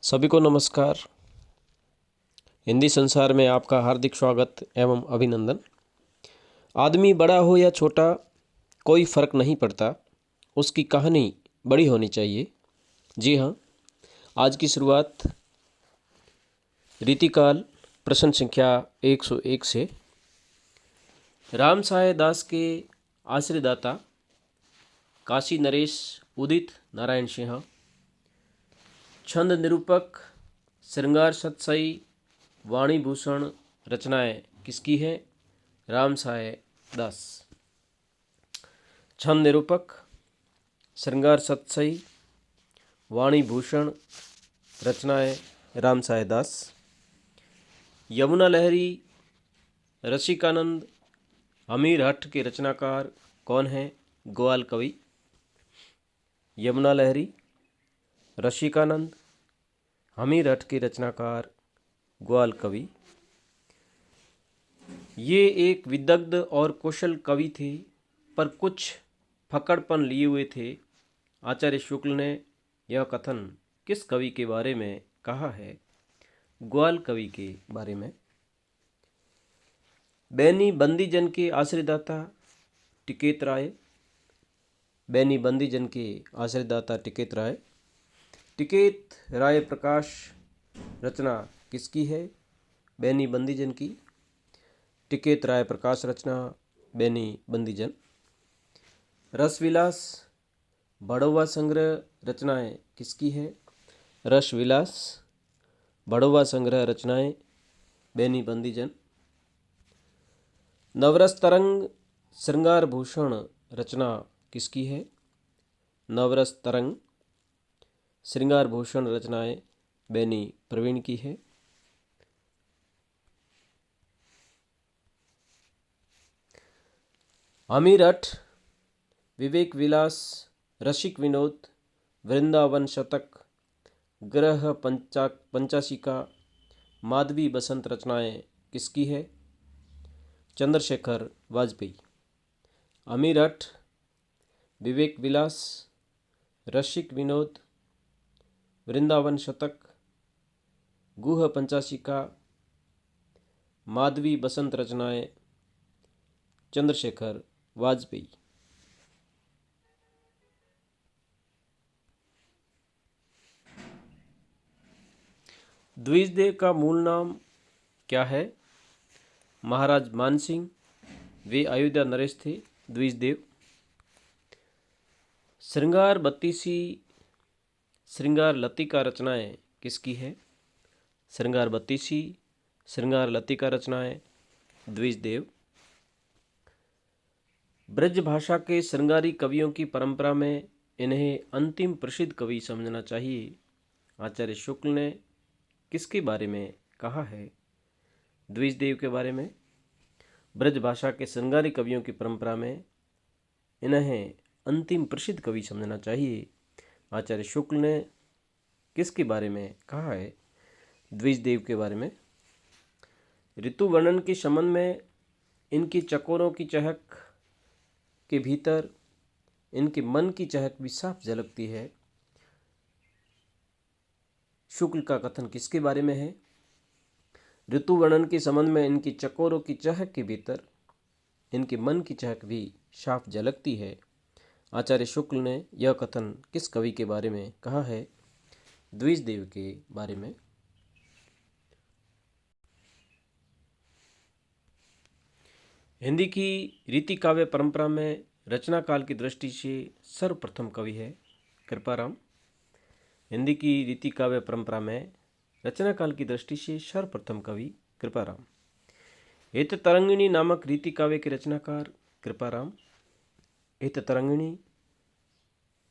सभी को नमस्कार। हिंदी संसार में आपका हार्दिक स्वागत एवं अभिनंदन। आदमी बड़ा हो या छोटा कोई फ़र्क नहीं पड़ता, उसकी कहानी बड़ी होनी चाहिए। जी हाँ, आज की शुरुआत रीतिकाल प्रश्न संख्या 101 से। राम सहाय दास के आश्रयदाता काशी नरेश उदित नारायण सिंह। छंद निरूपक श्रृंगार सतसई वाणी भूषण रचनाएं किसकी है? राम सहाय दास। छंद निरूपक श्रृंगार सतसई वाणी भूषण रचनाएं राम सहाय दास। यमुना लहरी रसिकानंद हमीर हठ के रचनाकार कौन है? ग्वाल कवि। यमुना लहरी रसिकानंद हमीर हठ के रचनाकार ग्वाल कवि। ये एक विदग्ध और कुशल कवि थे, पर कुछ फकड़पन लिए हुए थे। आचार्य शुक्ल ने यह कथन किस कवि के बारे में कहा है? ग्वाल कवि के बारे में। बैनी बंदीजन के आश्रयदाता टिकेत राय। बैनी बंदीजन के आश्रयदाता टिकेत राय। टिकेत राय प्रकाश रचना किसकी है? बैनी बंदीजन की। टिकेत राय प्रकाश रचना बैनी बंदीजन। रसविलास बड़ौवा संग्रह रचनाएं किसकी है? रसविलास बड़ौवा संग्रह रचनाएं बैनी बंदीजन। नवरस तरंग श्रृंगार भूषण रचना किसकी है? नवरस तरंग श्रृंगार भूषण रचनाएं बैनी प्रवीण की है। हमीर हठ विवेक विलास रसिक विनोद वृंदावन शतक ग्रह पंचाशिका माधवी बसंत रचनाएं किसकी है? चंद्रशेखर वाजपेयी। हमीर हठ विवेक विलास रसिक विनोद वृंदावन शतक गुह पंचाशिका माधवी बसंत रचनाएं चंद्रशेखर वाजपेयी। द्विजदेव का मूल नाम क्या है? महाराज मानसिंह। वे अयोध्या नरेश थे द्विजदेव। श्रृंगार बत्तीसी श्रृंगार लतिका रचनाएं किसकी है? श्रृंगार बत्तीसी श्रृंगार लतिका रचनाएं द्विजदेव। ब्रज भाषा के श्रृंगारी कवियों की परंपरा में इन्हें अंतिम प्रसिद्ध कवि समझना चाहिए। आचार्य शुक्ल ने किसके बारे में कहा है? द्विजदेव के बारे में। ब्रज भाषा के श्रृंगारी कवियों की परंपरा में इन्हें अंतिम प्रसिद्ध कवि समझना चाहिए। आचार्य शुक्ल ने किसके बारे में कहा है? द्विजदेव के बारे में। ऋतु वर्णन के संबंध में इनकी चकोरों की चहक के भीतर इनके मन की चहक भी साफ झलकती है। शुक्ल का कथन किसके बारे में है? ऋतु वर्णन के संबंध में इनकी चकोरों की चहक के भीतर इनके मन की चहक भी साफ झलकती है। आचार्य शुक्ल ने यह कथन किस कवि के बारे में कहा है? द्विजदेव के बारे में। हिंदी की रीति काव्य परंपरा में रचना काल की दृष्टि से सर्वप्रथम कवि है कृपाराम। हिंदी की रीति काव्य परंपरा में रचना काल की दृष्टि से सर्वप्रथम कवि कृपाराम। हित तरंगिणी नामक रीति काव्य के रचनाकार कृपाराम। हित तरंगिणी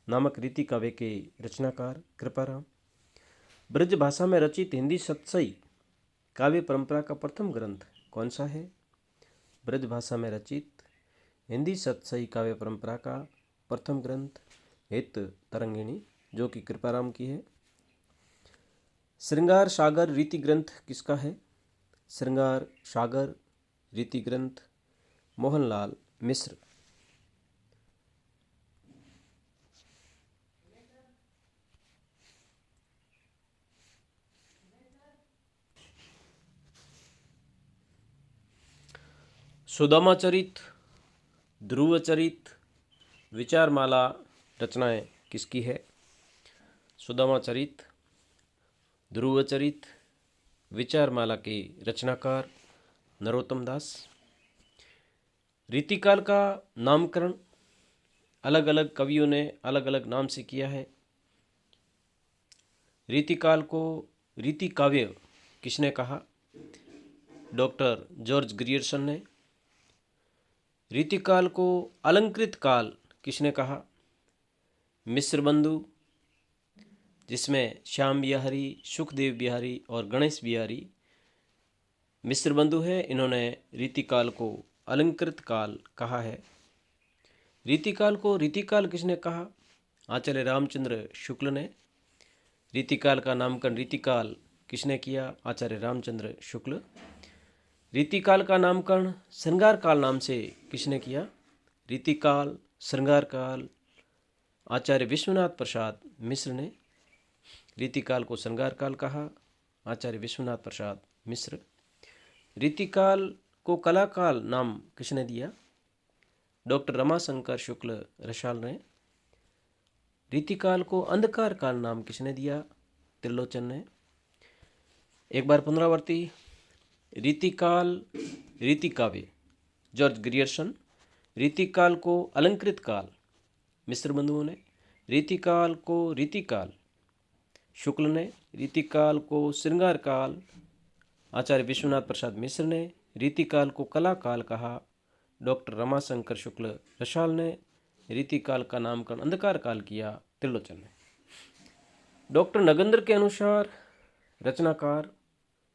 नामक रीति काव्य के रचनाकार कृपाराम। ब्रज भाषा में रचित हिंदी सतसई काव्य परंपरा का प्रथम ग्रंथ कौन सा है? ब्रज भाषा में रचित हिंदी सतसई काव्य परंपरा का प्रथम ग्रंथ हित तरंगिणी, जो कि कृपाराम की है। श्रृंगार सागर रीति ग्रंथ किसका है? श्रृंगार सागर रीति ग्रंथ मोहनलाल मिश्र। सुदामाचरित, ध्रुवचरित, विचारमाला रचनाएं किसकी है? सुदामाचरित, ध्रुवचरित, विचारमाला के रचनाकार नरोत्तम दास। रीतिकाल का नामकरण अलग अलग कवियों ने अलग अलग नाम से किया है। रीतिकाल को रीति काव्य किसने कहा? डॉक्टर जॉर्ज ग्रियर्सन ने। रीतिकाल को अलंकृत काल किसने कहा? मिश्र बंधु, जिसमें श्याम बिहारी, सुखदेव बिहारी और गणेश बिहारी मिश्र बंधु है। इन्होंने रीतिकाल को अलंकृत काल कहा है। रीतिकाल को रीतिकाल किसने कहा? आचार्य रामचंद्र शुक्ल ने। रीतिकाल का नामकरण रीतिकाल किसने किया? आचार्य रामचंद्र शुक्ल। रीतिकाल का नामकरण श्रृंगार काल नाम से किसने किया? रीतिकाल, श्रृंगार काल आचार्य विश्वनाथ प्रसाद मिश्र ने। रीतिकाल को श्रृंगार काल कहा, आचार्य विश्वनाथ प्रसाद मिश्र। रीतिकाल को कला काल नाम किसने दिया? डॉक्टर रमाशंकर शुक्ल रसाल ने। रीतिकाल को अंधकार काल नाम किसने दिया? त्रिलोचन ने। एक बार पुनरावर्ती। रीतिकाल रीतिकाव्य जॉर्ज ग्रियर्सन। रीतिकाल को अलंकृत काल मिश्र बंधुओं ने। रीतिकाल को रीतिकाल शुक्ल ने। रीतिकाल को श्रृंगार काल आचार्य विश्वनाथ प्रसाद मिश्र ने। रीतिकाल को कला काल कहा डॉक्टर रमाशंकर शुक्ल रसाल ने। रीतिकाल का नामकरण अंधकार काल किया त्रिलोचन ने। डॉक्टर नगेंद्र के अनुसार रचनाकार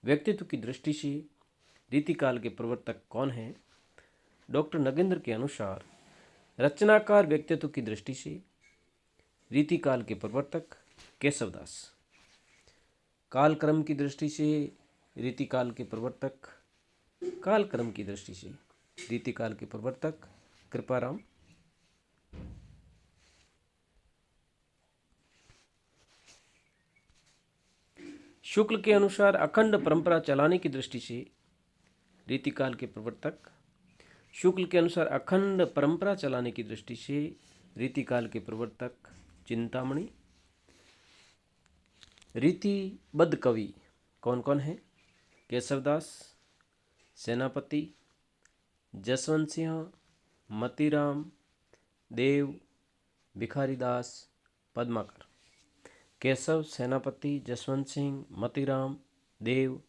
व्यक्तित्व की दृष्टि से रीतिकाल के प्रवर्तक कौन हैं? डॉक्टर नगेंद्र के अनुसार रचनाकार व्यक्तित्व की दृष्टि से रीतिकाल के प्रवर्तक केशवदास। कालक्रम की दृष्टि से रीतिकाल के प्रवर्तक कालक्रम की दृष्टि से रीतिकाल के प्रवर्तक कृपाराम। शुक्ल के अनुसार अखंड परंपरा चलाने की दृष्टि से रीतिकाल के प्रवर्तक। शुक्ल के अनुसार अखंड परंपरा चलाने की दृष्टि से रीतिकाल के प्रवर्तक चिंतामणि। रीतिबद्ध कवि कौन कौन है? केशवदास, सेनापति, जसवंत सिंह, मतीराम, देव, भिखारीदास, पद्माकर। केशव, सेनापति, जसवंत सिंह, मतीराम, देव,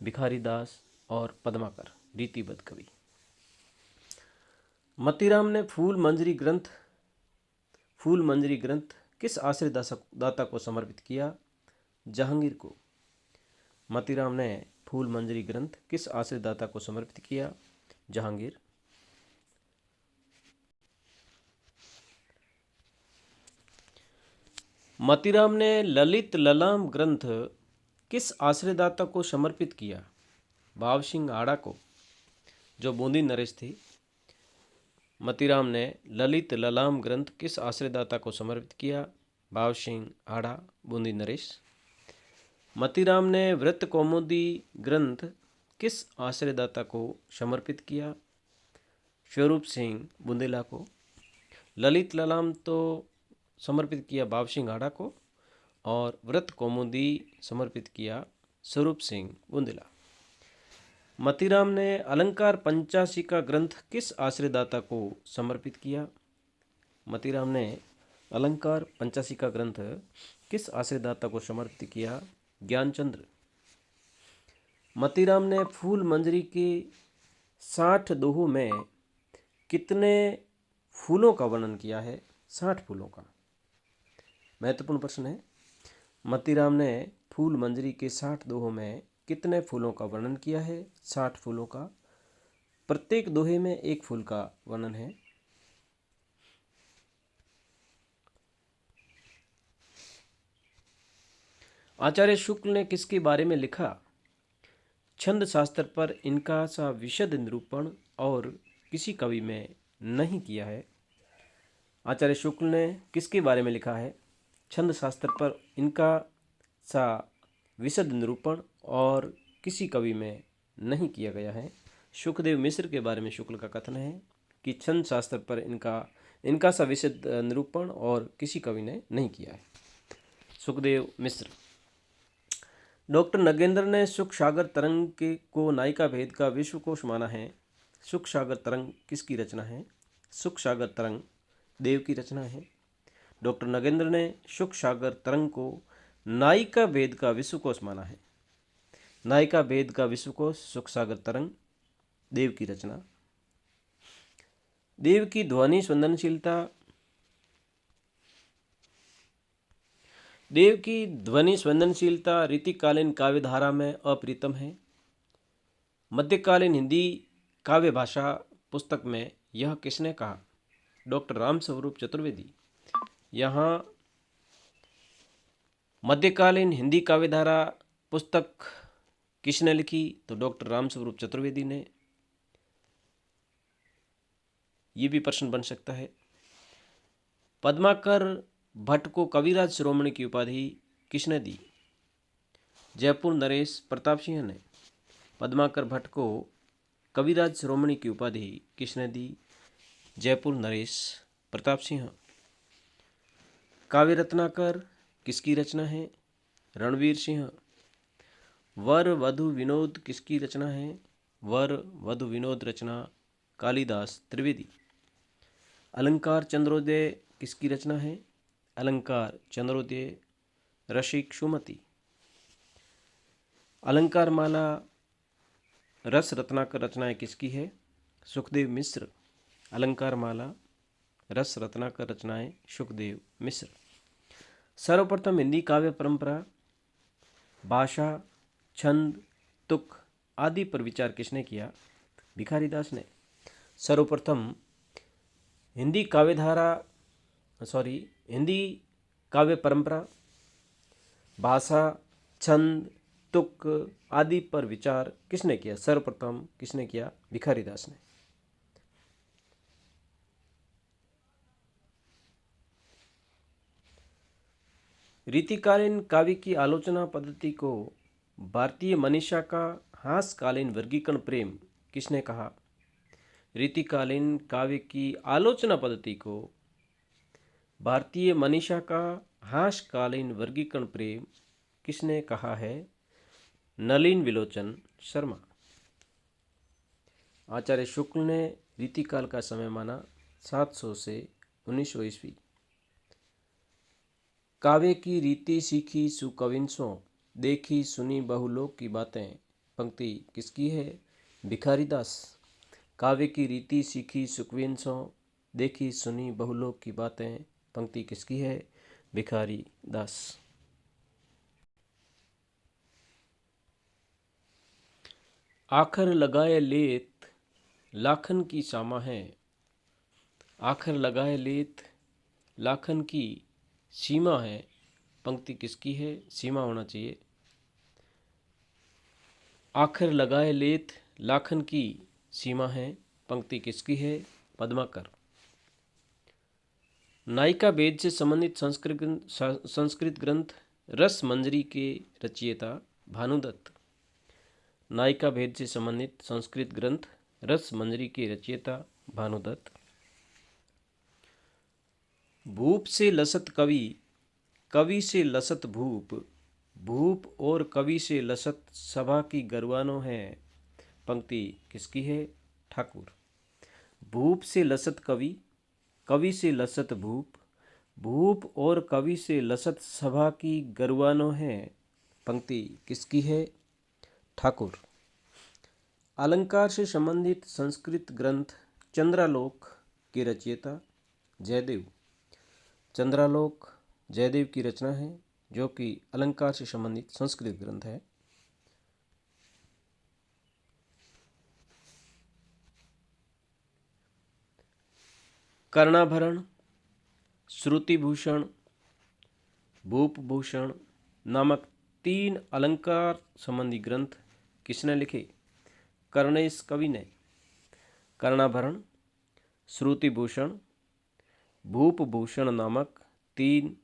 भिखारीदास और पद्माकर रीतिबद्ध कवि। मतीराम ने फूल मंजरी ग्रंथ किस आश्रय दाता को समर्पित किया? जहांगीर को। मतीराम ने फूल मंजरी ग्रंथ किस आश्रय दाता को समर्पित किया? जहांगीर। मतीराम ने ललित ललाम ग्रंथ किस आश्रयदाता को समर्पित किया? भाव सिंह आड़ा को, जो बूंदी नरेश थे। मतीराम ने ललित ललाम ग्रंथ किस आश्रयदाता को समर्पित किया? भाव सिंह आड़ा, बूंदी नरेश। मतीराम ने व्रत कौमुदी ग्रंथ किस आश्रयदाता को समर्पित किया? स्वरूप सिंह बुंदेला को। ललित ललाम तो समर्पित किया भाव सिंह आड़ा को और व्रत कौमुदी समर्पित किया स्वरूप सिंह बुंदेला। मतीराम ने अलंकार पंचाशी का ग्रंथ किस आश्रयदाता को समर्पित किया? मतीराम ने अलंकार पंचाशी का ग्रंथ किस आश्रयदाता को समर्पित किया? ज्ञानचंद्र। मतीराम ने फूल मंजरी के 60 दोहों में कितने फूलों का वर्णन किया है? 60 फूलों का। महत्वपूर्ण प्रश्न है। मतीराम ने फूल मंजरी के 60 दोहों में कितने फूलों का वर्णन किया है? 60 फूलों का। प्रत्येक दोहे में एक फूल का वर्णन है। आचार्य शुक्ल ने किसके बारे में लिखा? छंद शास्त्र पर इनका सा विशद निरूपण और किसी कवि में नहीं किया है। आचार्य शुक्ल ने किसके बारे में लिखा है? छंद शास्त्र पर इनका सा विशद निरूपण और किसी कवि में नहीं किया गया है। सुखदेव मिश्र के बारे में शुक्ल का कथन है कि छंद शास्त्र पर इनका सा विशद निरूपण और किसी कवि ने नहीं किया है। सुखदेव मिश्र। डॉक्टर नगेंद्र ने सुख सागर तरंग को नायिका भेद का विश्वकोश माना है। सुख सागर तरंग किसकी रचना है? सुख सागर तरंग देव की रचना है। डॉक्टर नगेंद्र ने सुख सागर तरंग को नायिका भेद का विश्वकोश माना है। नायिका भेद का विश्वकोश सुख सागर तरंग देव की रचना। देव की ध्वनि संवेदनशीलता देव की ध्वनि संवेदनशीलता रीतिकालीन काव्यधारा में अप्रीतम है। मध्यकालीन हिंदी काव्य भाषा पुस्तक में यह किसने कहा? डॉक्टर रामस्वरूप चतुर्वेदी। यहाँ मध्यकालीन हिंदी काव्यधारा पुस्तक किसने लिखी? तो डॉक्टर रामस्वरूप चतुर्वेदी ने। ये भी प्रश्न बन सकता है। पद्माकर भट्ट को कविराज शिरोमणि की उपाधि किसने दी? जयपुर नरेश प्रताप सिंह ने। पद्माकर भट्ट को कविराज शिरोमणि की उपाधि किसने दी? जयपुर नरेश प्रताप सिंह। काव्य रत्नाकर किसकी रचना है? रणवीर सिंह। वर वधु विनोद किसकी रचना है? वर वधु विनोद रचना कालिदास त्रिवेदी। अलंकार चंद्रोदय किसकी रचना है? अलंकार चंद्रोदय रसिक सुमति। अलंकार माला रस रत्नाकर रचनाएं किसकी है? सुखदेव मिश्र। अलंकार माला रस रत्नाकर रचनाएं सुखदेव मिश्र। सर्वप्रथम हिंदी काव्य परंपरा भाषा छंद तुक आदि पर विचार किसने किया? भिखारीदास ने। सर्वप्रथम हिंदी काव्य परंपरा भाषा छंद तुक आदि पर विचार किसने किया? सर्वप्रथम किसने किया? भिखारीदास ने। रीतिकालीन काव्य की आलोचना पद्धति को भारतीय मनीषा का हासकालीन वर्गीकरण प्रेम किसने कहा? रीतिकालीन काव्य की आलोचना पद्धति को भारतीय मनीषा का हासकालीन वर्गीकरण प्रेम किसने कहा है? नलिन विलोचन शर्मा। आचार्य शुक्ल ने रीतिकाल का समय माना 700 से 1900 ईस्वी। काव्य की रीति सीखी सुकविंसों, देखी सुनी बहुलोक की बातें पंक्ति किसकी है? भिखारीदास। काव्य की रीति सीखी सुकविंसों, देखी सुनी बहुलोक की बातें पंक्ति किसकी है? भिखारीदास। आखर लगाए लेत लाखन की सामा है। आखर लगाए लेत लाखन की सीमा है पंक्ति किसकी है? सीमा होना चाहिए। आखर लगाए लेत लाखन की सीमा है पंक्ति किसकी है? पद्माकर। नायिका भेद से संबंधित संस्कृत ग्रंथ रस मंजरी के रचयिता भानुदत्त। नायिका भेद से संबंधित संस्कृत ग्रंथ रस मंजरी के रचयिता भानुदत्त। भूप से लसत कवि, कवि से लसत भूप, भूप और कवि से लसत सभा की गरवानो है पंक्ति किसकी है? ठाकुर। भूप से लसत कवि, कवि से लसत भूप, भूप और कवि से लसत सभा की गरवानो है पंक्ति किसकी है? ठाकुर। अलंकार से संबंधित संस्कृत ग्रंथ चंद्रालोक के रचयिता जयदेव। चंद्रालोक जयदेव की रचना है जो कि अलंकार से संबंधित संस्कृत ग्रंथ है। कर्णाभरण, श्रुतिभूषण, भूपभूषण नामक 3 अलंकार संबंधी ग्रंथ किसने लिखे? कर्णेश कवि ने। कर्णाभरण, श्रुतिभूषण, भूपभूषण नामक 3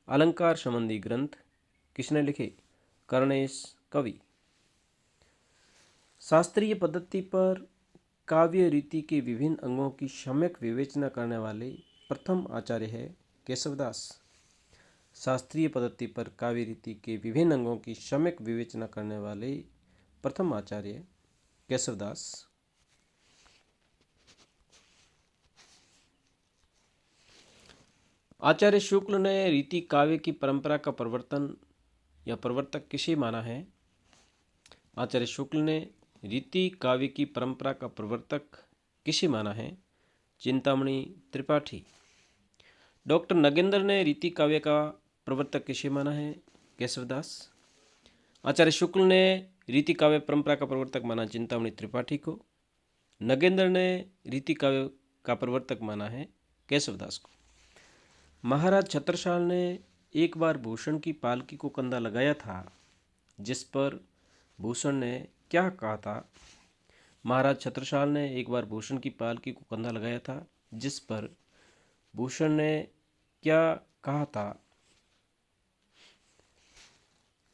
अलंकार संबंधी ग्रंथ किसने लिखे? कर्णेश कवि। शास्त्रीय पद्धति पर काव्य रीति के विभिन्न अंगों की सम्यक विवेचना करने वाले प्रथम आचार्य है केशवदास। शास्त्रीय पद्धति पर काव्य रीति के विभिन्न अंगों की सम्यक विवेचना करने वाले प्रथम आचार्य केशवदास। आचार्य शुक्ल ने रीति काव्य की परंपरा का प्रवर्तन या प्रवर्तक किसे माना है? आचार्य शुक्ल ने रीति काव्य की परंपरा का प्रवर्तक किसे माना है? चिंतामणि त्रिपाठी। डॉक्टर नगेंद्र ने रीति काव्य का प्रवर्तक किसे माना है? केशवदास। आचार्य शुक्ल ने रीति काव्य परंपरा का प्रवर्तक माना चिंतामणि त्रिपाठी को। नगेंद्र ने रीति काव्य का प्रवर्तक माना है केशवदास को। महाराज छत्रसाल ने एक बार भूषण की पालकी को कंधा लगाया था, जिस पर भूषण ने क्या कहा था? महाराज छत्रसाल ने एक बार भूषण की पालकी को कंधा लगाया था, जिस पर भूषण ने क्या कहा था?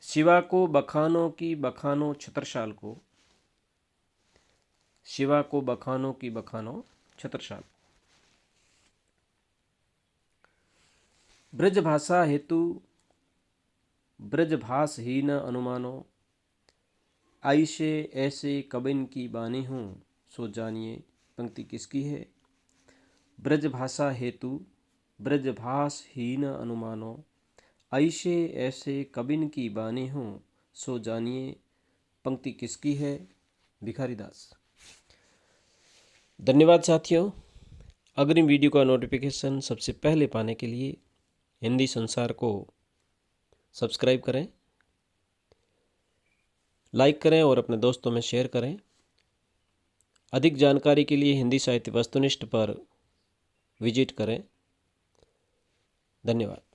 शिवा को बखानो की बखानो छत्रसाल को। शिवा को बखानो की बखानो छत्रसाल। ब्रजभाषा हेतु ब्रजभाषहीन अनुमानो, ऐसे ऐसे कबिन की बानी हूँ सो जानिए पंक्ति किसकी है? ब्रजभाषा हेतु ब्रजभाषहीन अनुमानो, ऐसे ऐसे कबिन की बानी हूँ सो जानिए पंक्ति किसकी है? भिखारीदास। धन्यवाद साथियों। अग्रिम वीडियो का नोटिफिकेशन सबसे पहले पाने के लिए हिंदी संसार को सब्सक्राइब करें, लाइक करें और अपने दोस्तों में शेयर करें। अधिक जानकारी के लिए हिंदी साहित्य वस्तुनिष्ठ पर विजिट करें। धन्यवाद।